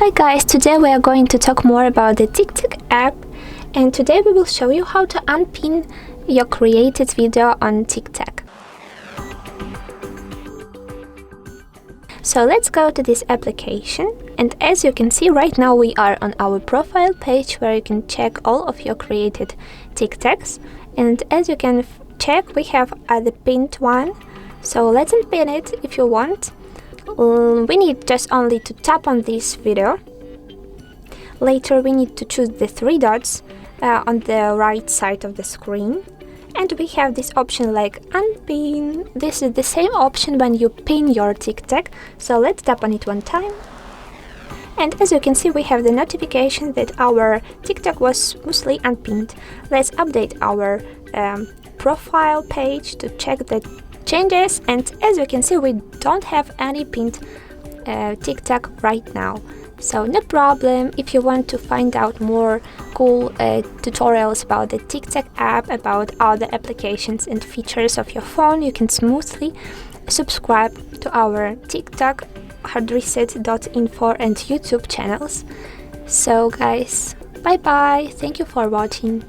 Hi guys, today we are going to talk more about the TikTok app, and today we will show you how to unpin your created video on TikTok. So let's go to this application, and as you can see right now we are on our profile page where you can check all of your created TikToks, and as you can check we have the pinned one, so let's unpin it if you want. We need just only to tap on this video. Later we need to choose the three dots on the right side of the screen, and we have this option like unpin. This is the same option when you pin your TikTok, so let's tap on it one time. And as you can see we have the notification that our TikTok was smoothly unpinned. Let's update our profile page to check the changes, and as you can see we don't have any pinned TikTok right now, so no problem. If you want to find out more cool tutorials about the TikTok app, about other applications and features of your phone, you can smoothly subscribe to our TikTok, HardReset.Info and YouTube channels. So guys, bye bye, thank you for watching.